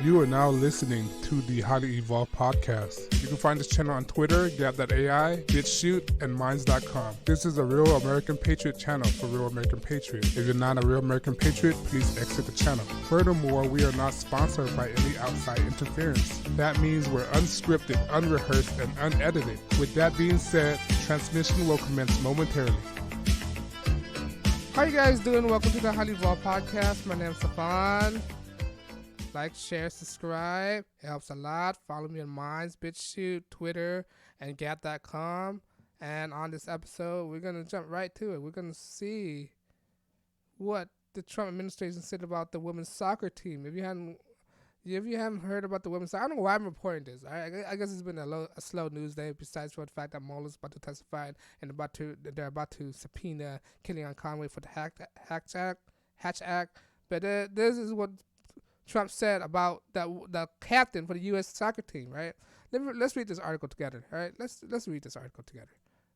You are now listening to the Highly Evolved Podcast. You can find this channel on Twitter, Gab.ai, BitChute, and Minds.com. This is a Real American Patriot channel for Real American Patriots. If you're not a Real American Patriot, please exit the channel. Furthermore, we are not sponsored by any outside interference. That means we're unscripted, unrehearsed, and unedited. With that being said, transmission will commence momentarily. How you guys doing? Welcome to the Highly Evolved Podcast. My name is Stefan. Like, share, subscribe. It helps a lot. Follow me on Minds, BitChute, Twitter, and Gab.com. And on this episode, we're going to jump right to it. We're going to see what the Trump administration said about the women's soccer team. If you haven't heard about the women's soccer, I don't know why I'm reporting this. I guess it's been a slow news day, besides for the fact that Mueller's about to testify and they're about to subpoena Kellyanne Conway for the Hatch Act. But this is what Trump said about the captain for the U.S. soccer team, right? Let's read this article together, all right? Let's read this article together.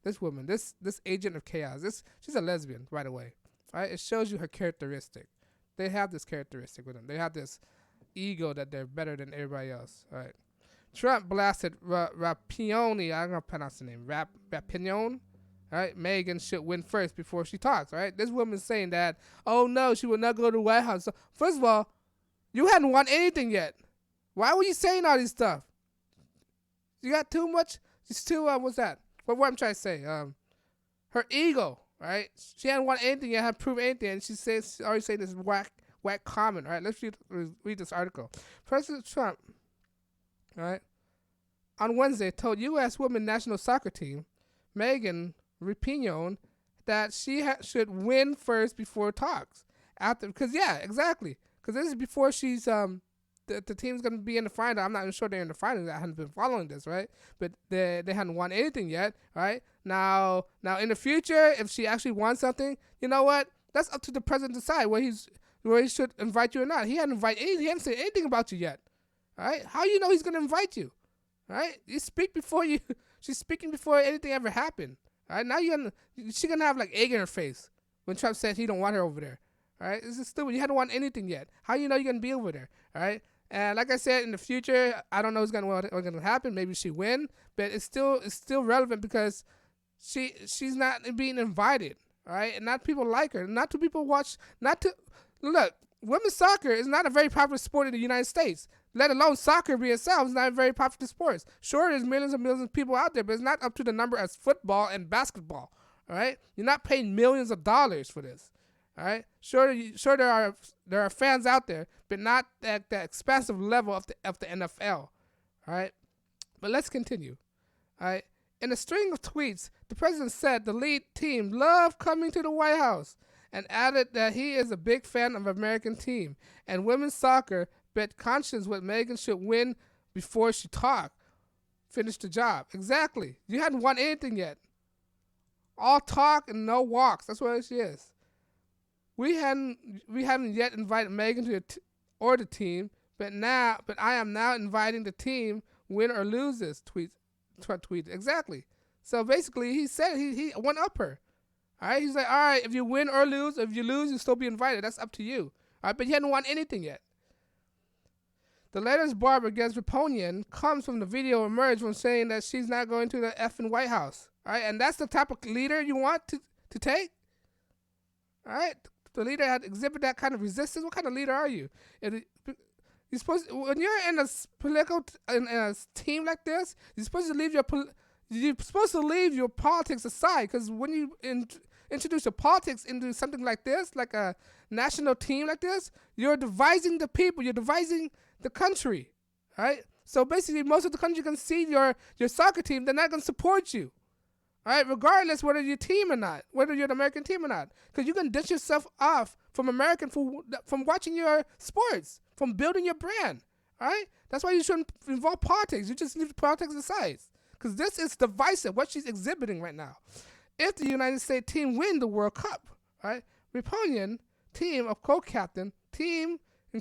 This woman, this agent of chaos, she's a lesbian, by the way, all right? It shows you her characteristic. They have this characteristic with them. They have this ego that they're better than everybody else, all right? Trump blasted Rapinoe, I'm going to pronounce the name, Rapinoe, all right? Megan should win first before she talks, all right? This woman's saying that, oh, no, she will not go to the White House. So, first of all, you hadn't won anything yet. Why were you saying all this stuff? You got too much. It's too. What's that? What I'm trying to say? Her ego, right? She hadn't won anything yet. Hadn't proved anything, and she's already saying this whack comment. All right, let's read this article. President Trump, all right, on Wednesday told U.S. women's national soccer team Megan Rapinoe that she should win first before talks. Because exactly. Because this is before she's the team's gonna be in the final. I'm not even sure they're in the final. I haven't been following this, right? But they hadn't won anything yet, right? Now in the future, if she actually won something, you know what? That's up to the president to decide where he should invite you or not. He hadn't said anything about you yet, all right? How you know he's gonna invite you, all right? She's speaking before anything ever happened, all right? Now she's gonna have like egg in her face when Trump said he don't want her over there. All right, this is stupid. You hadn't won anything yet. How you know you're gonna be over there? All right, and like I said, in the future, I don't know what's gonna happen. Maybe she win, but it's still relevant because she's not being invited. All right, and not people like her. Not to people watch. Look. Women's soccer is not a very popular sport in the United States. Let alone soccer by itself is not a very popular sport. Sure, there's millions and millions of people out there, but it's not up to the number as football and basketball. All right, you're not paying millions of dollars for this. All right. Sure, there are fans out there, but not at the expansive level of the NFL. All right. But let's continue. All right. In a string of tweets, the president said the lead team loved coming to the White House and added that he is a big fan of American team and women's soccer, but conscious what Megan should win before she talked. Finish the job. Exactly. You hadn't won anything yet. All talk and no walks. That's what she is. We haven't yet invited Megan to the team, but I am now inviting the team, win or lose this. Trump tweeted. Exactly. So basically, he said he went up her. All right. He's like, all right, if you win or lose, if you lose, you'll still be invited. That's up to you. All right, but he hadn't won anything yet. The latest barb against Rapinoe comes from the video emerged from saying that she's not going to the effing White House. All right, and that's the type of leader you want to take. All right. The leader had exhibited that kind of resistance. What kind of leader are you? When you're in a team like this, you're supposed to leave your politics aside. Because when you introduce your politics into something like this, like a national team like this, you're dividing the people. You're dividing the country, right? So basically, most of the country can see your soccer team. They're not going to support you. All right, regardless whether you're a team or not, whether you're an American team or not, because you can ditch yourself off from from watching your sports, from building your brand. All right, that's why you shouldn't involve politics. You just leave politics aside, because this is divisive. What she's exhibiting right now. If the United States team win the World Cup, all right, Rapinoe team and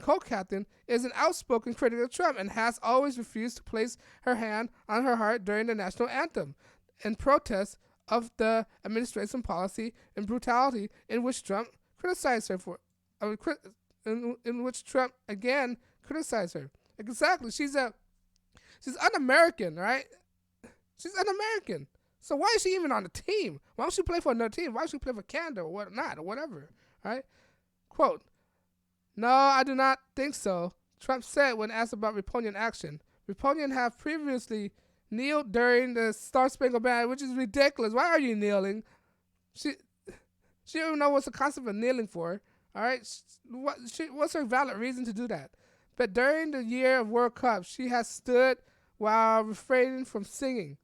co-captain is an outspoken critic of Trump and has always refused to place her hand on her heart during the national anthem. In protest of the administration policy and brutality in which Trump criticized her for, in which Trump again criticized her. Exactly. She's un-American, right? She's un-American. So why is she even on the team? Why don't she play for another team? Why don't she play for Canada or whatnot or whatever? Right? Quote, no, I do not think so. Trump said when asked about Rapinoe action. Rapinoe have previously kneeled during the Star Spangled Banner, which is ridiculous. Why are you kneeling? She don't even know what's the concept of kneeling for. All right, what's her valid reason to do that? But during the year of World Cup, she has stood while refraining from singing.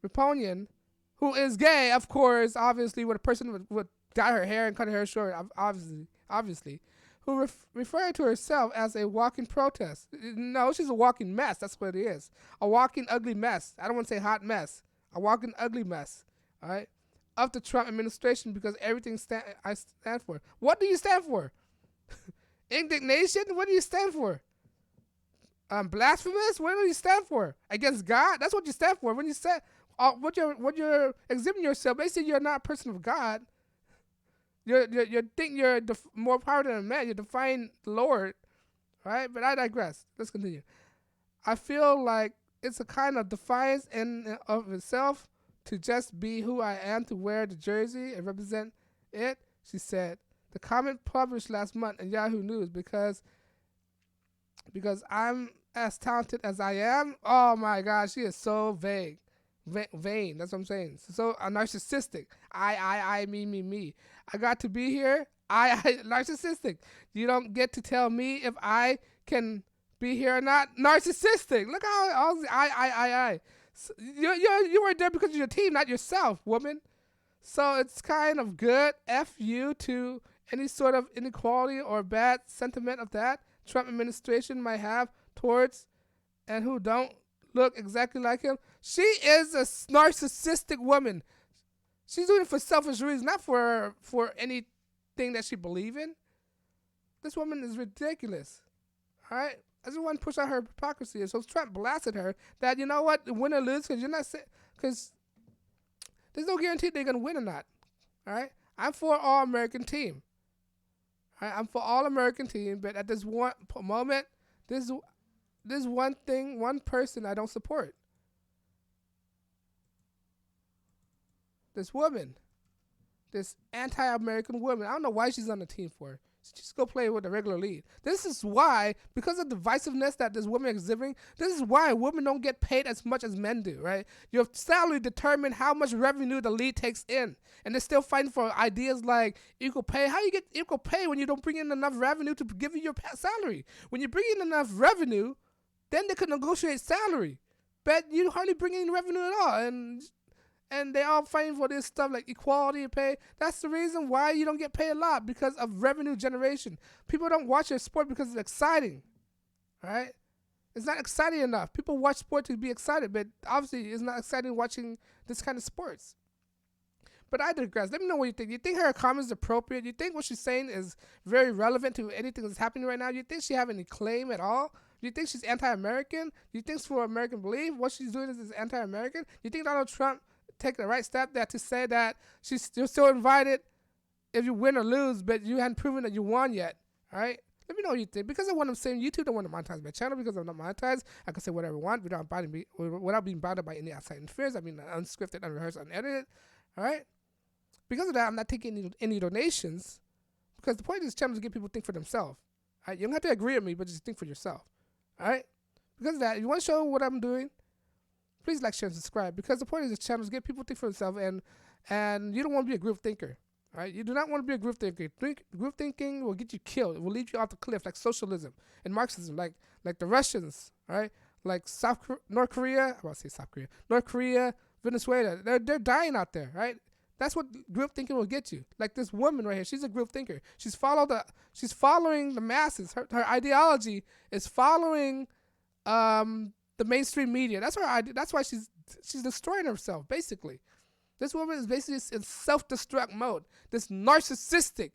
Rapinoe, who is gay, of course, obviously, when a person would dye her hair and cut her hair short, obviously, who referred to herself as a walking protest. No, she's a walking mess. That's what it is. A walking ugly mess. I don't want to say hot mess. A walking ugly mess. All right? Of the Trump administration, because everything I stand for. What do you stand for? Indignation? What do you stand for? Blasphemous? What do you stand for? Against God? That's what you stand for. When you say what you're exhibiting yourself, basically you're not a person of God. You think you're more powerful than a man. You're defying the Lord, right? But I digress. Let's continue. I feel like it's a kind of defiance in of itself to just be who I am, to wear the jersey and represent it, she said. The comment published last month in Yahoo News because I'm as talented as I am. Oh my gosh, she is so vague. Vain, that's what I'm saying. So narcissistic. I, me. I got to be here. I narcissistic. You don't get to tell me if I can be here or not. Narcissistic. Look how all I. So you were there because of your team, not yourself, woman. So it's kind of good. F you to any sort of inequality or bad sentiment of that Trump administration might have towards and who don't look exactly like him. She is a narcissistic woman. She's doing it for selfish reasons, not for anything that she believes in. This woman is ridiculous. All right? I just want to push out her hypocrisy. And so Trump blasted her that, you know what, win or lose, because there's no guarantee they're going to win or not. All right? I'm for an all-American team. All right? I'm for all-American team, but at this one moment, there's one person I don't support. This woman. This anti-American woman. I don't know why she's on the team for. Just go play with the regular lead. This is why, because of the divisiveness that this woman is exhibiting, this is why women don't get paid as much as men do, right? Your salary determines how much revenue the lead takes in. And they're still fighting for ideas like equal pay. How you get equal pay when you don't bring in enough revenue to give you your salary? When you bring in enough revenue, then they could negotiate salary. But you hardly bring in revenue at all. And they all fighting for this stuff like equality and pay. That's the reason why you don't get paid a lot, because of revenue generation. People don't watch your sport because it's exciting, right? It's not exciting enough. People watch sport to be excited, but obviously it's not exciting watching this kind of sports. But I digress. Let me know what you think. You think her comments are appropriate? You think what she's saying is very relevant to anything that's happening right now? You think she have any claim at all? Do you think she's anti-American? Do you think it's for American belief? What she's doing is anti-American? Do you think Donald Trump take the right step there to say that you're still invited if you win or lose, but you hadn't proven that you won yet? All right? Let me know what you think. Because of what I'm saying, YouTube don't want to monetize my channel because I'm not monetized. I can say whatever I want without being bothered by any outside interference. I mean, unscripted, unrehearsed, unedited. All right? Because of that, I'm not taking any donations, because the point of this channel is to get people to think for themselves. All right? You don't have to agree with me, but just think for yourself. All right? Because of that, if you want to show what I'm doing, please like, share, and subscribe, because the point of this channel is to get people to think for themselves, and you don't want to be a group thinker. All right? You do not want to be a group thinker. Group thinking will get you killed. It will lead you off the cliff, like socialism and Marxism, like the Russians, all right? Like North Korea, Venezuela. They're dying out there, right? That's what group thinking will get you. Like this woman right here, she's a group thinker. She's following the masses. Her ideology is following the mainstream media. That's why she's destroying herself, basically. This woman is basically in self-destruct mode. This narcissistic,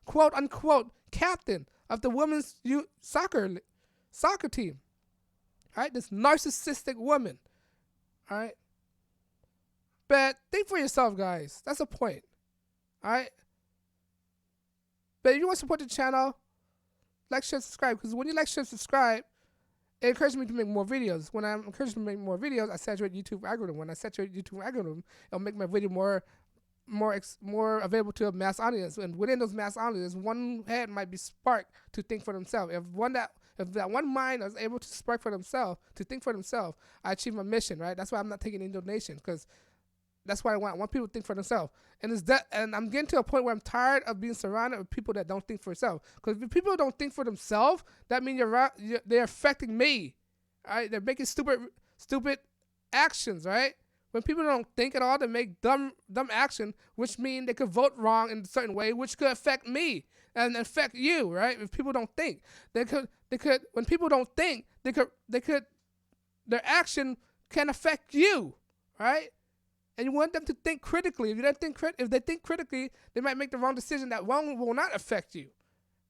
quote unquote, captain of the women's soccer team. All right, this narcissistic woman. All right. But think for yourself, guys. That's the point. All right? But if you want to support the channel, like, share, subscribe. Because when you like, share, subscribe, it encourages me to make more videos. When I'm encouraged to make more videos, I saturate YouTube algorithm. When I saturate YouTube algorithm, it'll make my video more available to a mass audience. And within those mass audiences, one head might be sparked to think for themselves. If that one mind is able to spark for themselves, to think for themselves, I achieve my mission, right? That's why I'm not taking any donations, because that's what I want. I want people to think for themselves. And I'm getting to a point where I'm tired of being surrounded with people that don't think for themselves. Because if people don't think for themselves, that means they're affecting me. All right? They're making stupid actions, right? When people don't think at all, they make dumb action, which mean they could vote wrong in a certain way, which could affect me and affect you, right? If people don't think, they could. When people don't think, their action can affect you, right? And you want them to think critically. If they think critically, they might make the wrong decision that will not affect you.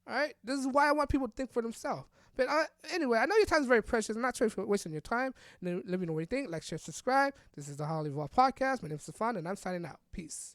All right? This is why I want people to think for themselves. But anyway, I know your time is very precious. I'm not sure if you're wasting your time. Let me know what you think. Like, share, subscribe. This is the Highly Evolved Podcast. My name is Stefan, and I'm signing out. Peace.